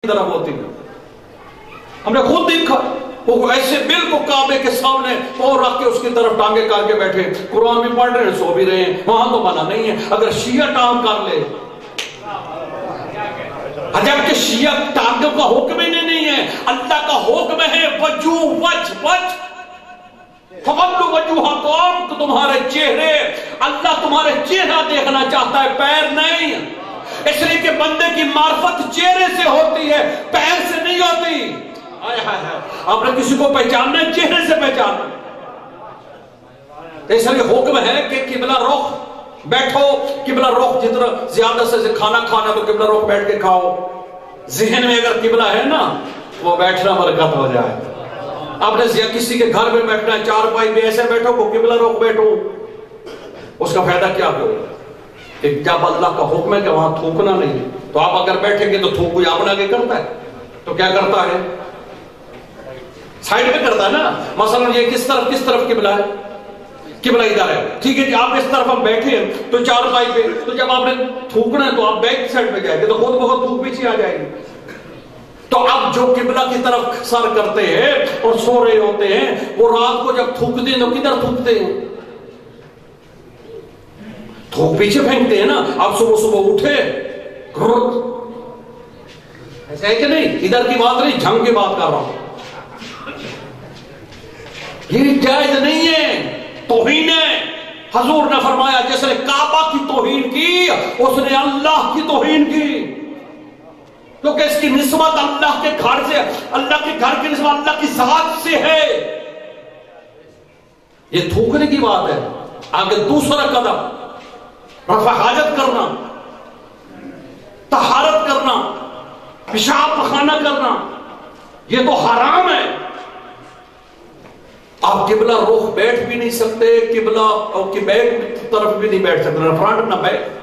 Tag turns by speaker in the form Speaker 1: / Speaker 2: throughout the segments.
Speaker 1: طرف ہوتی ہے. ہم نے خود دیکھا وہ ایسے بالکل کعبے کے سامنے اور رکھ کے اس کی طرف ٹانگے کر کے بیٹھے, قرآن بھی پڑھ رہے ہیں, سو بھی رہے ہیں. وہاں تو منع نہیں ہے. اگر شیعہ ٹانگ کر لے, جبکہ شیعہ ٹانگوں کا حکم ہی نہیں ہے, اللہ کا حکم ہے وجو وجھ وجھ فَوَلُّ وَجُوهَكُمْ, تو تمہارے چہرے, اللہ تمہارے چہرہ دیکھنا چاہتا ہے, پیر نہیں. اس لیے کہ بندے کی معرفت چہرے سے ہوتی ہے, پیر سے نہیں ہوتی. آپ نے کسی کو پہچاننا ہے, چہرے سے پہچاننا. اس لیے حکم ہے کہ قبلہ رخ بیٹھو, قبلہ رخ جتنا زیادہ سے کھانا کھانا تو قبلہ رخ بیٹھ کے کھاؤ. ذہن میں اگر قبلہ ہے نا, وہ بیٹھنا برکت ہو جائے. آپ نے کسی کے گھر میں بیٹھنا ہے, چار پائی میں ایسے بیٹھو کو قبلہ رخ بیٹھو, اس کا فائدہ کیا کرو کہ جب اللہ کا حکم ہے کہ وہاں تھوکنا نہیں, تو آپ اگر بیٹھیں گے تو تھوک کوئی آپ آگے کرتا ہے تو کیا کرتا ہے, سائڈ میں کرتا ہے نا. مثلا یہ کس طرف قبلہ ہے, قبلہ ادھر ہے, ٹھیک ہے جی, آپ اس طرف ہم بیٹھے ہیں تو چار پائی پہ, تو جب آپ نے تھوکنا ہے تو آپ بیک سائڈ پہ جائیں گے تو خود بخود تھوک پیچھے آ جائے گی. تو اب جو قبلہ کی طرف سر کرتے ہیں اور سو رہے ہوتے ہیں, وہ رات کو جب تھوکتے ہیں تو کدھر تھوکتے ہیں, تھوک پیچھے پھینکتے ہیں نا. اب صبح اٹھے ایسا ہے کہ نہیں, ادھر کی بات نہیں, جھنگ کی بات کر رہا ہوں. یہ جائز نہیں ہے, توہین ہے. حضور نے فرمایا جس نے کعبہ کی توہین کی اس نے اللہ کی توہین کی, کیونکہ اس کی نسبت اللہ کے گھر سے, اللہ کے گھر کی نسبت اللہ کی ذات سے ہے. یہ تھوکنے کی بات ہے. آگے دوسرا قدم, رفع حاجت کرنا, طہارت کرنا, پیشاب پخانہ کرنا, یہ تو حرام ہے. آپ قبلہ رخ بیٹھ بھی نہیں سکتے, قبلہ کی بیک طرف بھی نہیں بیٹھ سکتے, نہ فرنٹ نہ بیک.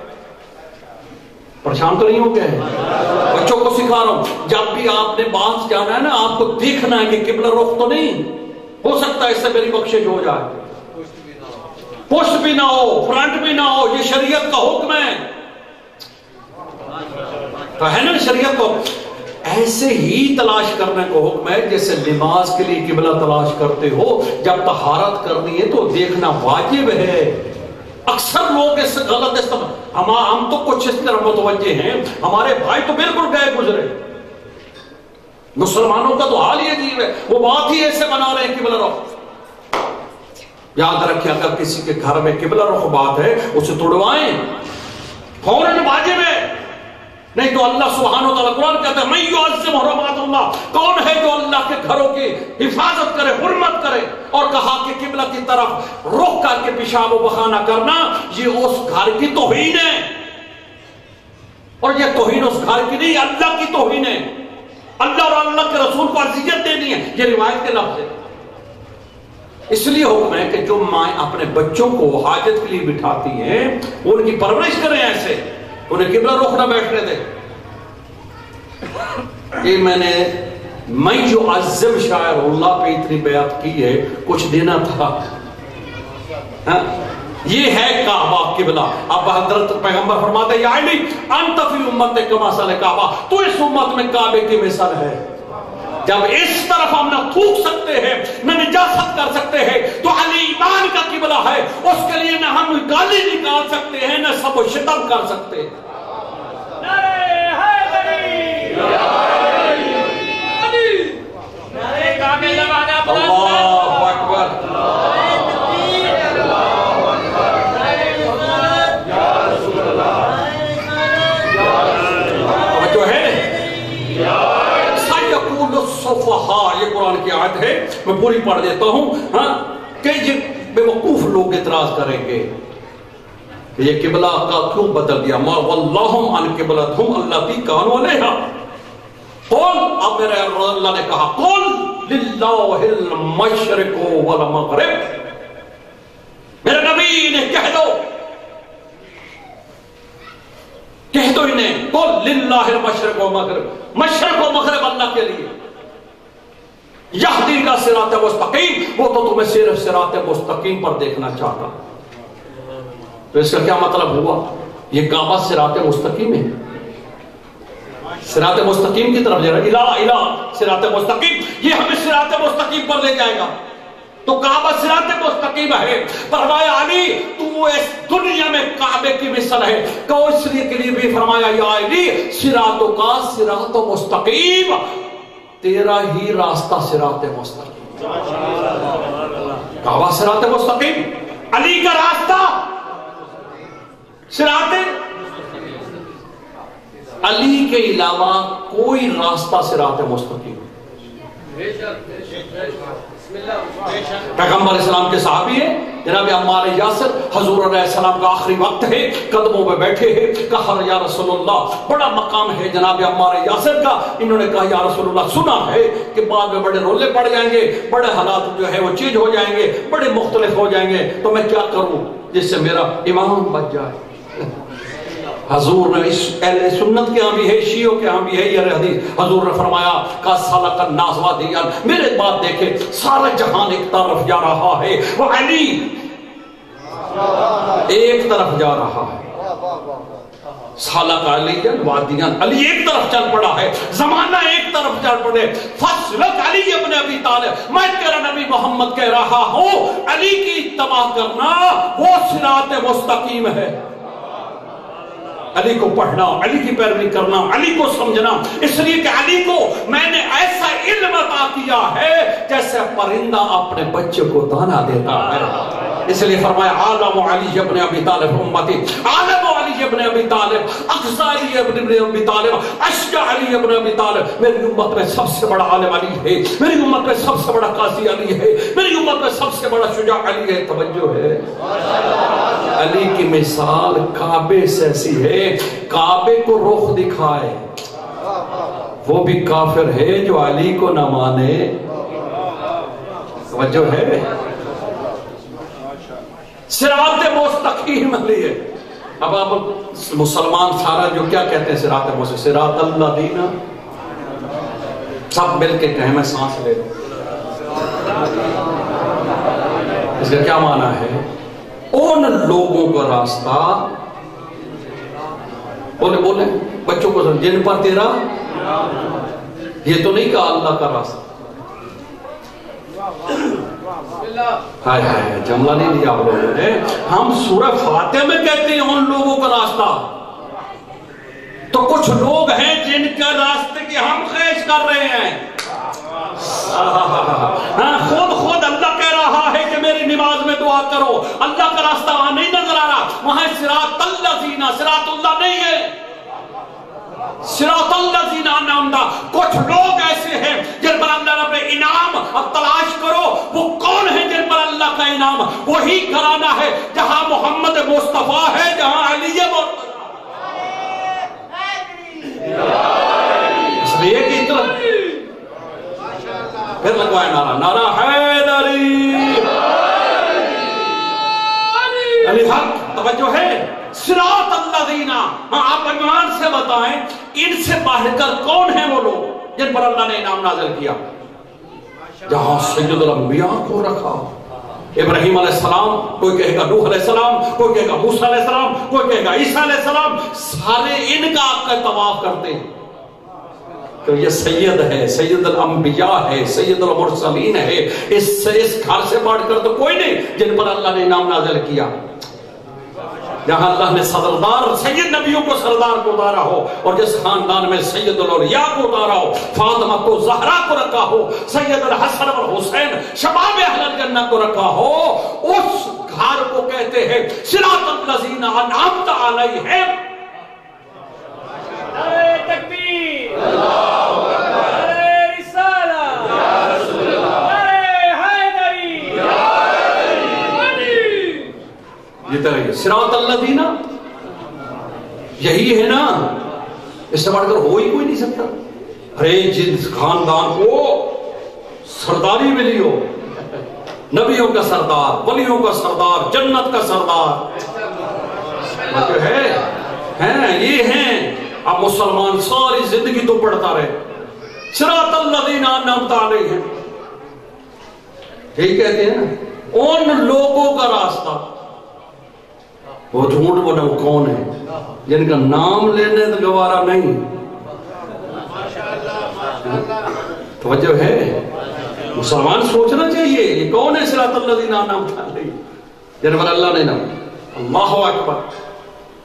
Speaker 1: پریشان تو نہیں ہو گئے؟ بچوں کو سکھا رہا ہوں, جب بھی آپ نے باہر جانا ہے نا, آپ کو دیکھنا ہے کہ قبلہ رخ تو نہیں, ہو سکتا ہے اس سے میری بخشش ہو جائے. پشت بھی نہ ہو, فرنٹ بھی نہ ہو, یہ شریعت کا حکم ہے. تو ہے نا شریعت کو ایسے ہی تلاش کرنے کو حکم ہے جیسے نماز کے لیے قبلہ تلاش کرتے ہو. جب طہارت کرنی ہے تو دیکھنا واجب ہے. اکثر لوگ اس غلط استعمال, ہم تو کچھ اس طرح متوجہ ہیں, ہمارے بھائی تو بالکل گئے گزرے. مسلمانوں کا تو حال ہی عجیب ہے, وہ بات ہی ایسے بنا رہے ہیں قبلہ رخ. یاد رکھیں اگر کسی کے گھر میں قبلہ رخ بات ہے اسے توڑوائیں, فوراً واجب ہے. نہیں تو اللہ سبحانہ و تعالیٰ قرآن کہتا ہے من یعظم حرمات اللہ, کون ہے جو اللہ کے گھروں کی حفاظت کرے, حرمت کرے. اور کہا کہ قبلہ کی طرف رخ کر کے پیشاب و پخانہ کرنا یہ اس گھر کی توہین ہے. اور یہ توہین اس گھر کی نہیں, اللہ کی توہین ہے. اللہ اور اللہ کے رسول کو اذیت دینی ہے, یہ روایت کے لفظ ہے. اس لیے حکم ہے کہ جو مائیں اپنے بچوں کو حاجت کے لیے بٹھاتی ہیں ان کی پرورش کریں ایسے, انہیں قبلہ رخ نہ بیٹھنے دیں. یہ میں جو عظم شاعر اللہ پہ اتنی بیعت کی ہے, کچھ دینا تھا. یہ ہے کعبہ قبلہ. اب حضرت پیغمبر فرماتے ہیں یا علی انت فی امت کمثل کعبہ, تو اس امت میں کعبے کی مثال ہے. جب اس طرف ہم نہ تھوک سکتے ہیں نہ نجاست کر سکتے ہیں تو علی ایمان کا قبلہ ہے, اس کے لیے نہ ہم گالی نکال سکتے ہیں نہ سب و شتم کر سکتے ہیں. اللہ اکبر. جو ہے یہ قرآن کی آیت ہے, میں پوری پڑھ دیتا ہوں. کہ یہ بے وقوف لوگ اعتراض کریں گے کہ یہ قبلہ کا کیوں بدل دیا. ما واللہم عن قبلتہم اللاتی کانوا علیہا. قل, اب میرے اللہ نے کہا قل للہ المشرق والمغرب. میرے نبی نے کہہ دو انہیں قل للہ المشرق والمغرب, مشرق و مغرب اللہ کے لیے. یہدی الی صراط مستقیم, وہ تو تمہیں صرف صراط مستقیم پر دیکھنا چاہتا. تو اس کا کیا مطلب ہوا؟ یہ کعبہ صراط مستقیم ہے. صراط مستقیم کی طرف جا رہا ہے، الہ صراط مستقیم، یہ ہمیں صراط مستقیم پر لے جائے گا۔ تو کعبہ صراط مستقیم ہے۔ فرمایا علی تو اس دنیا میں کعبے کی مثل ہے، کہ اس لیے کے لیے بھی فرمایا یا علی صراط کا صراط مستقیم، تیرا ہی راستہ صراط مستقیم۔ کعبہ صراط مستقیم، علی کا راستہ صراط، علی کے علاوہ کوئی راستہ صراط مستقیم۔ پیغمبر اسلام کے صحابی ہیں جناب عمار یاسر، حضور علیہ السلام کا آخری وقت ہے، قدموں میں بیٹھے ہیں، کہا یا رسول اللہ، بڑا مقام ہے جناب عمار یاسر کا۔ انہوں نے کہا یا رسول اللہ سنا ہے کہ بعد میں بڑے رولے پڑ جائیں گے، بڑے حالات جو ہے وہ چینج ہو جائیں گے، بڑے مختلف ہو جائیں گے، تو میں کیا کروں جس سے میرا ایمان بچ جائے؟ حضور نے اس اہل سنت کے ہاں بھی ہے، شیعوں کے ہاں بھی ہے یہ حدیث، حضور نے فرمایا کا سالک الناس وادیا، میرے بات دیکھیں سارا جہان ایک طرف جا رہا ہے، وہ علی ایک طرف جا رہا ہے۔ سالک علی وادیا، علی ایک طرف چل پڑا ہے، زمانہ ایک طرف چل پڑے۔ فصلت علی ابن ابی طالب، میں تیرا نبی محمد کہہ رہا ہوں علی کی اتباع کرنا وہ صراط مستقیم ہے۔ علی کو پڑھنا، علی کی پیروی کرنا، علی کو سمجھنا، اس لیے کہ علی کو میں نے ایسا علم عطا کیا ہے جیسے پرندہ اپنے بچے کو دانا دیتا ہے۔ اس لیے فرمایا عالم علی ابن ابی طالب امتی، عالم علی ابن ابی طالب، اقصی علی ابن ابی طالب، اشجع علی ابن ابی طالب۔ میری امت میں سب سے بڑا عالم علی ہے، میری امت میں سب سے بڑا قاضی علی ہے، میری امت میں سب سے بڑا شجاع علی ہے۔ توجہ ہے، علی کی مثال کعبے سے ایسی ہے، کعبے کو رخ دکھائے، وہ بھی کافر ہے جو علی کو نہ مانے۔ توجہ ہے، صراط مستقیم علی ہے۔ اب آپ مسلمان سارا جو کیا کہتے ہیں صراط مستقیم، صراط اللہ دینا، سب مل کے کہیں، میں سانس لے لوں، اس کا کیا معنی ہے؟ ان لوگوں کا راستہ، بولے بچوں کو جن پر تیرا، یہ تو نہیں کہا اللہ کا راستہ، ہائے ہائے جملہ نہیں دیا آپ لوگوں نے۔ ہم سورہ فاتحہ میں کہتے ہیں ان لوگوں کا راستہ، تو کچھ لوگ ہیں جن کا راستے کی ہم خواہش کر رہے ہیں۔ خود اللہ کہہ رہا ہے کہ میری نماز میں دعا کرو، اللہ کا راستہ وہاں نہیں نظر آ رہا، وہاں صراط الذین، صراط اللہ نہیں ہے، صراط الذین انعمت۔ کچھ لوگ ایسے ہیں جن پر اللہ رب انعام، اب تلاش کرو وہ کون ہے جن پر اللہ کا انعام، وہی گھرانہ ہے جہاں محمد مصطفیٰ ہے، جہاں علی مرتضیٰ۔ اس لیے کہ اتنا پھر لگوائے نعرہ، نعرہ حیدری علی حق۔ توجہ ہے، صراط الذین، آپ ایمان سے بتائیں ان سے باہر کر کون ہیں وہ لوگ جن پر اللہ نے انعام نازل کیا؟ جہاں سید الانبیاء کو رکھا، ابراہیم علیہ السلام، کوئی کہے گا نوح علیہ السلام، کوئی کہے گا موسیٰ علیہ السلام، کوئی کہے گا عیسیٰ علیہ السلام، سارے ان کا آپ کا طواف کرتے ہیں کہ یہ سید ہے، سید الانبیاء ہے، سید المرسلین ہے، اس گھر سے بڑھ کر تو کوئی نہیں جن پر اللہ نے انعام نازل کیا۔ جہاں اللہ نے صدردار سید نبیوں کو سردار کو اتارا ہو، اور جس خاندان میں سید الاولیاء کو اتارا ہو، فاطمہ کو زہرا کو رکھا ہو، سید الحسن اور حسین شباب اہل الجنہ کو رکھا ہو، اس گھر کو کہتے ہیں صراط الذین انعمت علیہم۔ نعرہ تکبیر، نعرہ رسالہ، نعرہ حیدری، یہ طرح صراط الذین، یہی ہے نا، اس سے بڑھ کر ہو ہی کوئی نہیں سکتا۔ ارے جس خاندان کو سرداری ملی ہو، نبیوں کا سردار، ولیوں کا سردار، جنت کا سردار جو ہے یہ ہیں۔ اب مسلمان ساری زندگی تو پڑھتا رہے صراط الذین انعمت علیہم، یہی کہتے ہیں نا، ان لوگوں کا راستہ۔ وہ جھوٹ بولو کون ہے جن کا نام لینے تو گوارا نہیں، توجہ ہے؟ مسلمان سوچنا چاہیے یہ کون ہے صراط الذین انعمت علیہم جن پر اللہ نے نام. اللہ اکبر.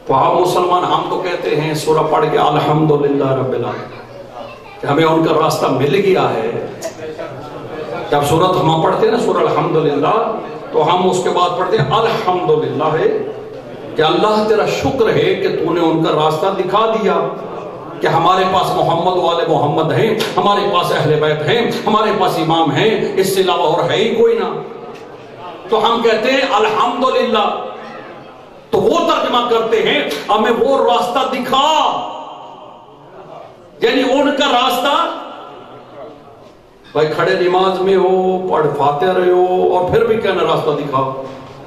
Speaker 1: تو آپ مسلمان ہم تو کہتے ہیں سورہ پڑھ کے الحمدللہ رب العالمین کہ ہمیں ان کا راستہ مل گیا ہے. جب سورت ہم پڑھتے ہیں نا سورہ الحمدللہ تو ہم اس کے بعد پڑھتے ہیں الحمدللہ ہے کہ اللہ تیرا شکر ہے کہ تو نے ان کا راستہ دکھا دیا کہ ہمارے پاس محمد والے محمد ہیں, ہمارے پاس اہل بیت ہیں, ہمارے پاس امام ہیں, اس سے علاوہ اور ہے ہی کوئی نہ. تو ہم کہتے ہیں الحمدللہ. تو وہ ترجمہ کرتے ہیں ہمیں وہ راستہ دکھا, یعنی ان کا راستہ. بھائی کھڑے نماز میں ہو, پڑھ فاتحہ رہے ہو اور پھر بھی کہنا راستہ دکھا,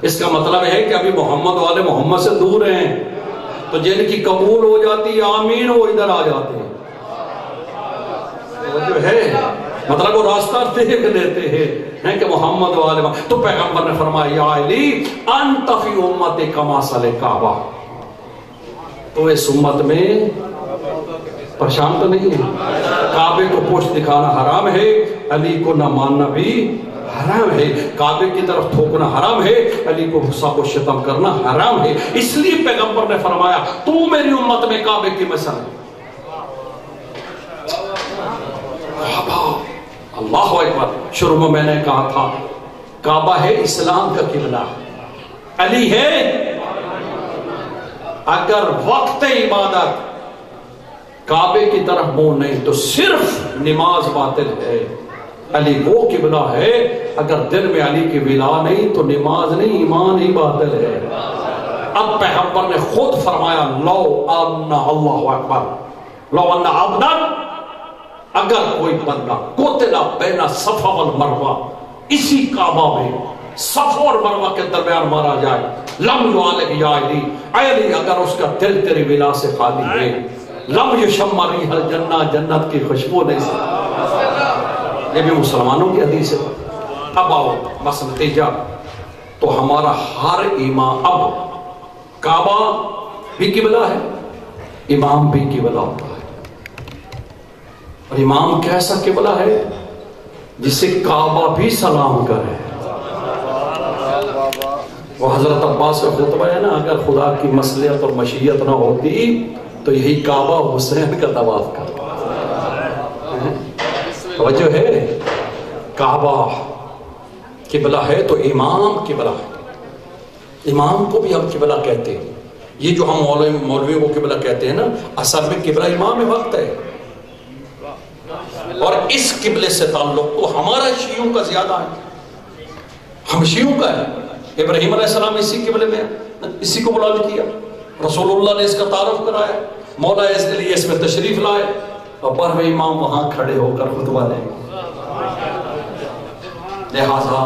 Speaker 1: اس کا مطلب ہے کہ ابھی محمد والے محمد سے دور ہیں. تو جن کی قبول ہو جاتی ہے آمین وہ ادھر آ جاتے ہیں. جو ہے مطلب وہ راستہ دیکھ لیتے ہیں کہ محمد والے. تو پیغمبر نے فرمایا یا علی انت فی امت کمثل کعبہ, تو اس امت میں پریشان تو نہیں ہے. کعبے کو پشت دکھانا حرام ہے, علی کو نہ ماننا بھی حرام ہے, کعبے کی طرف تھوکنا حرام ہے, علی کو غصہ و شتم کرنا حرام ہے. اس لیے پیغمبر نے فرمایا تو میری امت میں کعبے کی مثال ہے. اللہ اکبر. شروع میں میں نے کہا تھا کعبہ ہے اسلام کا قبلہ, علی ہے. اگر وقت عبادت کعبے کی طرف منہ نہیں تو صرف نماز باطل ہے. علی وہ قبلہ ہے, اگر دل میں علی کی ولا نہیں تو نماز نہیں, ایمان ہی باطل ہے. اب پیغمبر نے خود فرمایا لو ان اللہ اکبر لو ان عبدا, اگر کوئی بندہ قتل بین صفا والمروہ, اسی کعبہ میں صفا اور مروہ کے درمیان مارا جائے, لم یعلق یا علی, علی اگر اس کا دل تیری ولا سے خالی ہے, لم یشم ریح الجنہ, جنت کی خوشبو نہیں سکتا. یہ بھی مسلمانوں کی حدیث ہے. اب آؤ بس نتیجہ, تو ہمارا ہر امام, اب کعبہ بھی قبلہ ہے, امام بھی قبلہ ہوتا ہے. اور امام کیسا قبلہ ہے جسے کعبہ بھی سلام کرے. وہ حضرت عباس کا خطبہ ہے نا, اگر خدا کی مصلحت اور مشیت نہ ہوتی تو یہی کعبہ حسین کا طواف کرتا. توجہ ہے, کعبہ قبلہ ہے تو امام قبلہ ہے. امام کو بھی ہم قبلہ کہتے ہیں. یہ جو ہم مولوی کو قبلہ کہتے ہیں نا, اصل میں قبلہ امام وقت ہے. اور اس قبلے سے تعلق تو ہمارا شیعوں کا زیادہ ہے, ہم شیعوں کا ہے. ابراہیم علیہ السلام اسی قبلے میں اسی کو بلند کیا, رسول اللہ نے اس کا تعارف کرایا, مولا اس لیے اس میں تشریف لائے, اور پر امام وہاں کھڑے ہو کر خطبہ دیں. لہذا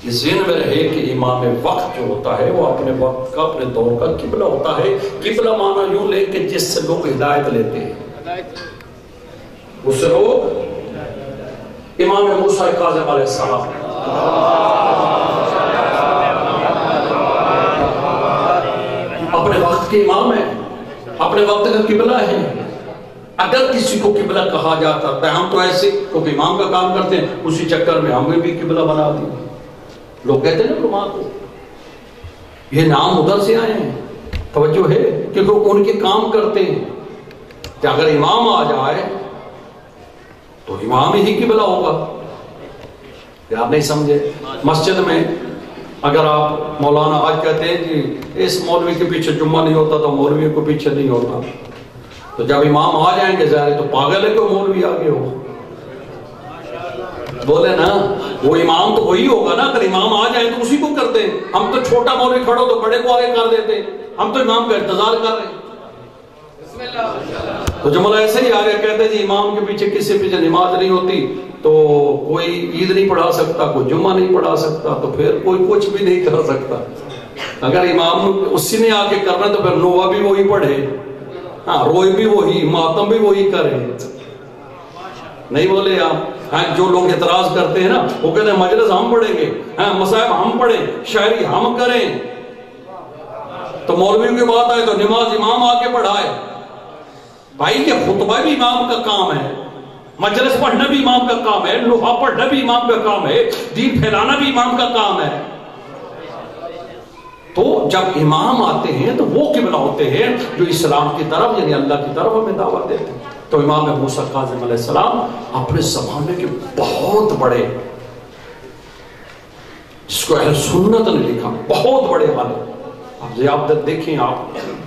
Speaker 1: یہ ذہن میں رہے کہ امام وقت جو ہوتا ہے وہ اپنے وقت کا, اپنے دور کا قبلہ ہوتا ہے. قبلہ معنی یوں لے کہ جس سے لوگ ہدایت لیتے ہیں, اس سے لوگ امام موسیٰ کاظم علیہ السلام اپنے وقت کے امام ہیں, اپنے وقت کا قبلہ ہے. اگر کسی کو قبلہ کہا جاتا ہے, ہم تو ایسے کیونکہ امام کا کام کرتے ہیں, اسی چکر میں ہمیں بھی قبلہ بنا دی. لوگ کہتے ہیں نا علماء کو یہ نام ادھر سے آئے ہیں. توجہ ہے کیونکہ ان کے کام کرتے ہیں کہ اگر امام آ جائے تو امام ہی قبلہ ہوگا. آپ نہیں سمجھے, مسجد میں اگر آپ مولانا آج کہتے ہیں کہ اس مولوی کے پیچھے جمعہ نہیں ہوتا تو مولوی کو پیچھے نہیں ہوتا, تو جب امام آ جائیں گے ظاہر تو پاگل ہے کہ مولوی آگے ہو. بولے نا وہ امام تو وہی ہوگا نا, اگر امام آ جائیں تو اسی کو کرتے ہیں. ہم تو چھوٹا مولوی کھڑو تو بڑے کو آگے کر دیتے, ہم تو امام کا انتظار کر رہے ہیں. تو جملہ ایسے ہی آگے کہتے ہیں جی امام کے پیچھے کسی پیچھے نماز نہیں ہوتی تو کوئی عید نہیں پڑھا سکتا, کوئی جمعہ نہیں پڑھا سکتا, تو پھر کوئی کچھ بھی نہیں کر سکتا. اگر امام اسی نے آ کے کرنا تو پھر نوہ بھی وہی پڑھے, ہاں روئے بھی وہی, ماتم بھی وہی کرے. نہیں بولے آپ. ہاں جو لوگ اعتراض کرتے ہیں نا وہ کہتے ہیں مجلس ہم پڑھیں گے, ہاں مصائب ہم پڑھیں, شاعری ہم کریں, تو مولویوں کی بات آئے تو نماز امام آ کے پڑھائے. بھائی یہ خطبہ بھی امام کا کام ہے, مجلس پڑھنا بھی امام کا کام ہے، لوہا پڑھنا بھی امام کا کام ہے، دین پھیلانا بھی امام کا کام ہے۔ تو جب امام آتے ہیں تو وہ قبلہ ہوتے ہیں جو اسلام کی طرف یعنی اللہ کی طرف ہمیں دعوت دیتے ہیں۔ تو امام موسیٰ کاظم علیہ السلام اپنے زمانے کے بہت بڑے، جس کو اہل سنت نے لکھا، بہت بڑے عالم۔ اب زیادت دیکھیں آپ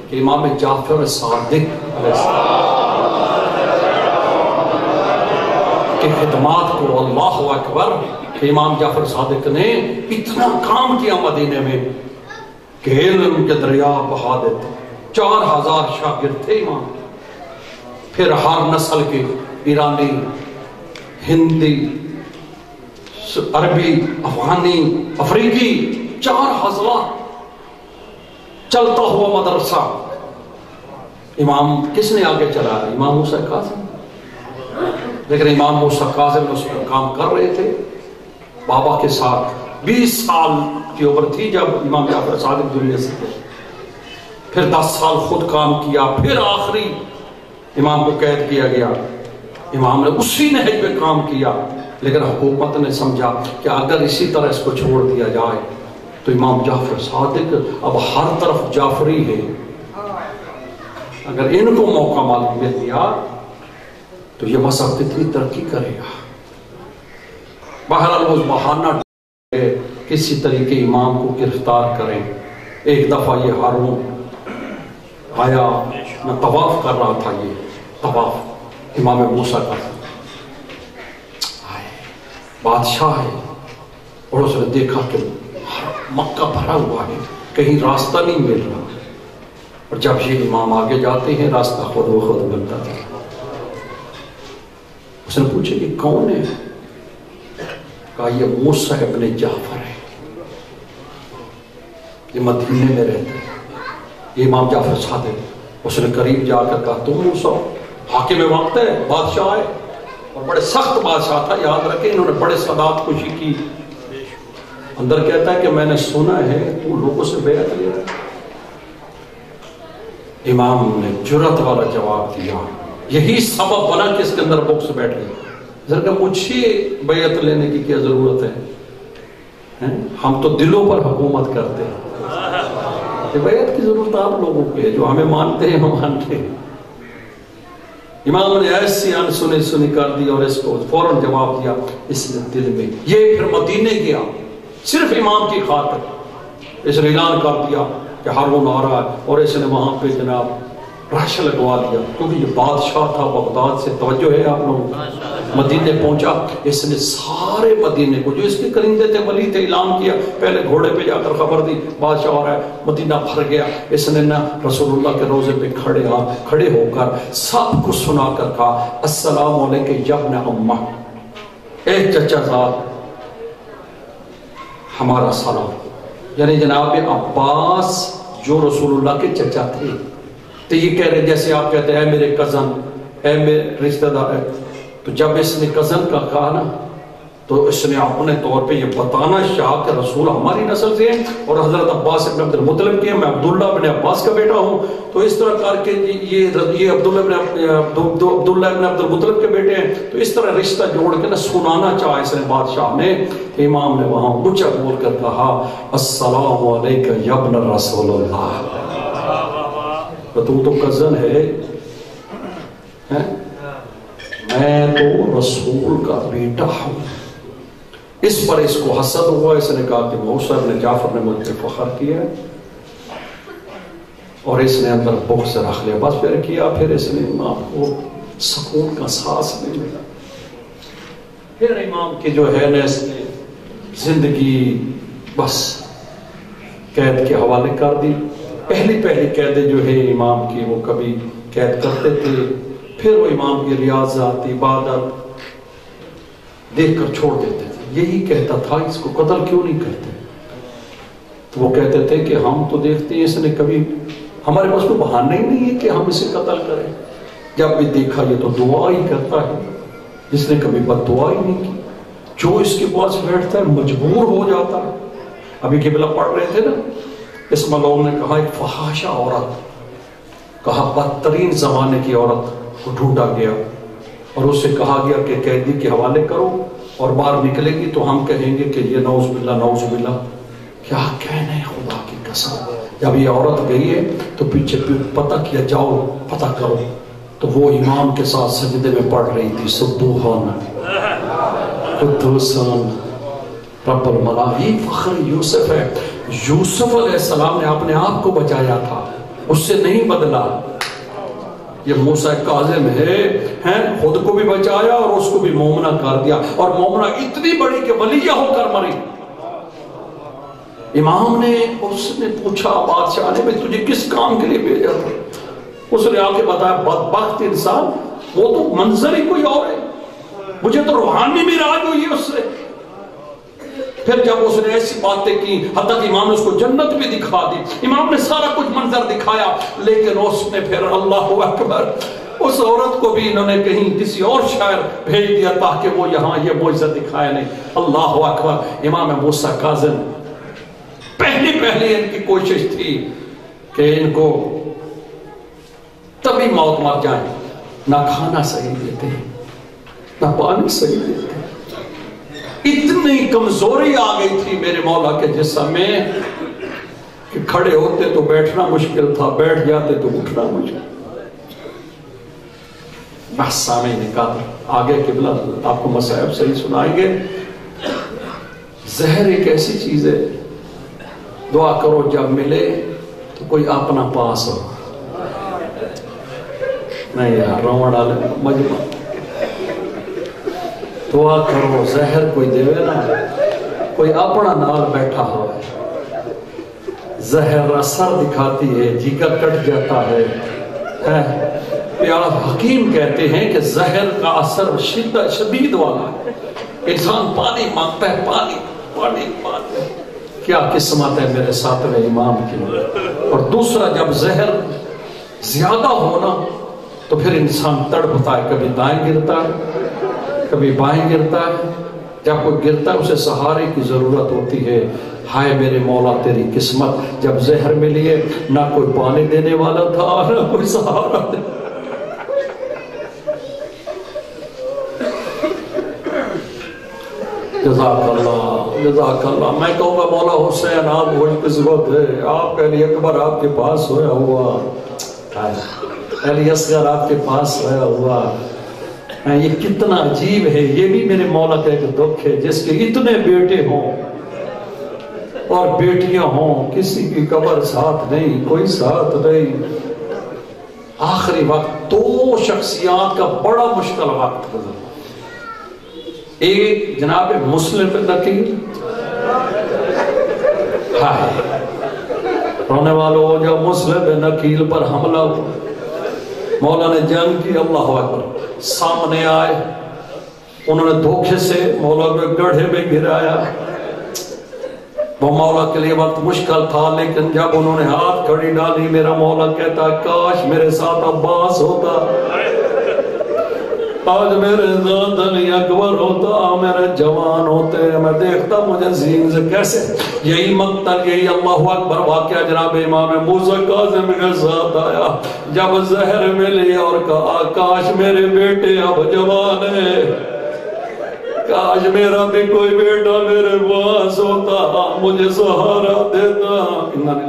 Speaker 1: کہ امام جعفر صادق علیہ السلام کی خدمات کو، اللہ اکبر، کہ امام جعفر صادق نے اتنا کام کیا مدینے میں کہ علم کے دریا بہا دیتے۔ 4000 شاگرد تھے امام، پھر ہر نسل کے، ایرانی، ہندی، عربی، افغانی، افریقی، 4000 چلتا ہوا مدرسہ۔ امام کس نے آگے چلا؟ امام موسیٰ کاظم۔ لیکن امام موسیٰ کاظم اس پر کام کر رہے تھے بابا کے ساتھ۔ 20 سال کی عمر تھی جب امام جعفر صادق دنیا سے گئے، پھر 10 سال خود کام کیا، پھر آخری امام کو قید کیا گیا۔ امام نے اسی نہج پہ کام کیا، لیکن حکومت نے سمجھا کہ اگر اسی طرح اس کو چھوڑ دیا جائے تو امام جعفر صادق اب ہر طرف جعفری ہے، اگر ان کو موقع معلوم مل گیا تو یہ مذہب کتنی ترقی کرے گا۔ بہرحال وہ بہانہ کسی طریقے امام کو گرفتار کریں۔ ایک دفعہ یہ ہارون آیا، میں طواف کر رہا تھا، یہ طواف امام موسیٰ کا بادشاہ ہے، اور اس نے دیکھا کہ مکہ بھرا ہوا ہے، کہیں راستہ نہیں مل رہا، اور جب یہ امام آگے جاتے ہیں راستہ خود بخود ملتا تھا۔ اس نے پوچھا یہ کون ہے؟ کہا یہ موسیٰ ابن جعفر ہے، یہ مدینے میں رہتا ہے، یہ امام جعفر صادق۔ اس نے قریب جا کر کہا تم موسیٰ؟ حاکم وقت ہے، بادشاہ ہے، اور بڑے سخت بادشاہ تھا، یاد رکھیں انہوں نے بڑے سادات کشی کی۔ اندر کہتا ہے کہ میں نے سنا ہے تو لوگوں سے بیعت لے رہا ہے۔ امام نے جرأت والا جواب دیا، یہی سبب بنا کہ اس کے اندر بغض بیٹھ گئی۔ ذرا مجھے بیعت لینے کی کیا ضرورت ہے؟ ہم تو دلوں پر حکومت کرتے ہیں، بیعت کی ضرورت آپ لوگوں کی ہے، جو ہمیں مانتے ہیں ہم مانتے ہیں۔ امام نے ایسی انسنی سنی کر دی اور اس کو فوراً جواب دیا۔ اس نے دل میں، یہ پھر مدینے گیا صرف امام کی خاطر، اس نے اعلان کر دیا کہ ہارون آ رہا ہے، اور اس نے وہاں پہ جناب رش لگوا دیا، کیونکہ یہ بادشاہ تھا بغداد سے، توجہ ہے آپ لوگوں کو۔ مدینے پہنچا، اس نے سارے مدینے کو، جو اس کے کرندے تھے ولی تھے، اعلان کیا، پہلے گھوڑے پہ جا کر خبر دی بادشاہ آ رہا ہے، مدینہ بھر گیا۔ اس نے نا رسول اللہ کے روزے پہ کھڑے ہو کر سب کو سنا کر کہا السلام علیکم یا ابن امہ، اے چچا زاد ہمارا سلام۔ یعنی جناب عباس جو رسول اللہ کے چچا تھے، تو یہ کہہ رہے جیسے آپ کہتے ہیں اے میرے کزن، اے میرے رشتہ دار۔ تو جب اس نے کزن کا کہا نا تو اس نے اپنے طور پہ یہ بتانا چاہا کہ رسول ہماری نسل سے ہیں اور حضرت عباس ابن عبد المطلب کے ہیں، میں عبداللہ ابن عباس کا بیٹا ہوں، تو اس طرح کر کے یہ عبداللہ ابن عبد المطلب کے بیٹے ہیں، تو اس طرح رشتہ جوڑ کے نا سنانا چاہا اس نے بادشاہ نے۔ امام نے وہاں اونچا بول کر کہا السلام علیکم یا ابن رسول اللہ، تو کزن ہے، میں تو رسول کا بیٹا ہوں۔ اس پر اس کو حسد ہوا، اس نے کہا کہ موسیٰ ابن جعفر نے مجھ پہ فخر کیا اور اس نے اندر بغض سے رکھ لیا، بس پھر کیا، پھر اس نے امام کو سکون کا سانس نہیں ملا۔ پھر امام کی جو ہے نا اس نے زندگی بس قید کے حوالے کر دی۔ پہلی قیدیں جو ہے امام کی وہ کبھی قید کرتے تھے، پھر وہ امام کی ریاضت عبادت دیکھ کر چھوڑ دیتے تھے۔ یہی کہتا تھا اس کو قتل کیوں نہیں کرتے؟ تو وہ کہتے تھے کہ ہم تو دیکھتے ہیں اس نے کبھی، ہمارے پاس کوئی بہانہ ہی نہیں ہے کہ ہم اسے قتل کریں، جب بھی دیکھا یہ تو دعا ہی کرتا ہے، جس نے کبھی بد دعا ہی نہیں کی، جو اس کے پاس بیٹھتا ہے مجبور ہو جاتا ہے۔ ابھی قبلہ پڑھ رہے تھے نا، اس ملعون نے کہا ایک فحاشہ عورت، کہا بدترین زمانے کی عورت کو ڈھونڈا گیا، اور اس سے کہا گیا کہ قیدی کے حوالے کرو، اور باہر نکلے گی تو ہم کہیں گے کہ یہ نعوذ باللہ نعوذ باللہ۔ کیا کہنے خدا کی قسم، جب یہ عورت گئی ہے تو پیچھے پتہ کیا، جاؤ پتہ کرو، تو وہ امام کے ساتھ سجدے میں پڑھ رہی تھی سبحان قدوسان رب الملائکہ۔ فخر یوسف ہے، یوسف علیہ السلام نے اپنے آپ کو بچایا تھا، اس سے نہیں بدلا۔ یہ موسیٰ کاظم ہے، خود کو بھی بچایا اور اس کو بھی مومنہ کر دیا، اور مومنہ اتنی بڑی کہ ولیہ ہو کر مری۔ امام نے، اس نے پوچھا بادشاہ نے، تجھے کس کام کے لیے بھیجا تھا؟ اس نے آ کے بتایا بدبخت انسان، وہ تو منظر ہی کوئی اور ہے، مجھے تو روحانی معراج ہوئی ہے اس سے۔ پھر جب اس نے ایسی باتیں کی، حتیٰ کہ امام نے اس کو جنت بھی دکھا دی، امام نے سارا کچھ منظر دکھایا، لیکن اس نے پھر اللہ اکبر، اس عورت کو بھی انہوں نے کہیں کسی اور شاعر بھیج دیا تاکہ وہ یہاں یہ معجزہ دکھایا نہیں۔ اللہ اکبر۔ امام موسیٰ کاظم، پہلی ان کی کوشش تھی کہ ان کو تبھی موت مر جائیں، نہ کھانا صحیح دیتے نہ پانی صحیح دیتے، اتنی کمزوری آ گئی تھی میرے مولا کے جسم میں کہ کھڑے ہوتے تو بیٹھنا مشکل تھا، بیٹھ جاتے تو اٹھنا مشکل۔ بس سامعین قادر، آگے قبلہ آپ کو مصائب صحیح سنائیں گے۔ زہر ایک ایسی چیز ہے، دعا کرو جب ملے تو کوئی اپنا پاس ہو، نہیں یار روڑ ڈالے مجمع، دعا کرو زہر کوئی دے نا، کوئی اپنا نال بیٹھا ہو۔ زہر اثر دکھاتی ہے، جگر کٹ جاتا ہے۔ حکیم کہتے ہیں کہ زہر کا اثر شدید والا ہے، انسان پانی مانگتا ہے، پانی پانی پانی۔ کیا قسمت ہے میرے ساتویں امام کی۔ اور دوسرا، جب زہر زیادہ ہونا تو پھر انسان تڑپتا ہے، کبھی دائیں گرتا ہے کبھی بائیں گرتا ہے، جب کوئی گرتا ہے اسے سہارے کی ضرورت ہوتی ہے۔ ہائے میرے مولا تیری قسمت، جب زہر ملی ہے نہ کوئی پانی دینے والا تھا نہ کوئی سہارا دے۔ جزاک اللہ جزاک اللہ۔ میں کہوں گا مولا حسین آپ بڑی قسمت ہے، آپ کا علی اکبر آپ کے پاس سویا ہوا، علی اصغر آپ کے پاس سویا ہوا۔ یہ کتنا عجیب ہے، یہ بھی میرے مولا کا ایک دکھ ہے، جس کے اتنے بیٹے ہوں اور بیٹیاں ہوں، کسی کی قبر ساتھ نہیں، کوئی ساتھ نہیں۔ آخری وقت دو شخصیات کا بڑا مشکل وقت گزرا، ایک جناب مسلم نقیل، رونے والوں ہو جب مسلم نقیل پر حملہ ہوا، مولا نے جنگ کی، اللہ اکبر، سامنے آئے، انہوں نے دھوکے سے مولا کو گڑھے میں گرایا۔ وہ مولا کے لیے وقت مشکل تھا، لیکن جب انہوں نے ہاتھ کھڑی ڈالی، میرا مولا کہتا کاش میرے ساتھ عباس ہوتا، آج میرے ساتھ علی اکبر ہوتا، میرے جوان ہوتے، میں دیکھتا مجھے زین سے کیسے۔ یہی مقتل، یہی اللہ اکبر واقعہ جناب امام موسیٰ کاظم کے ساتھ آیا، جب زہر ملی اور کہا کاش میرے بیٹے اب جوان ہیں، کاش میرا بھی کوئی بیٹا میرے پاس ہوتا، مجھے سہارا دیتا۔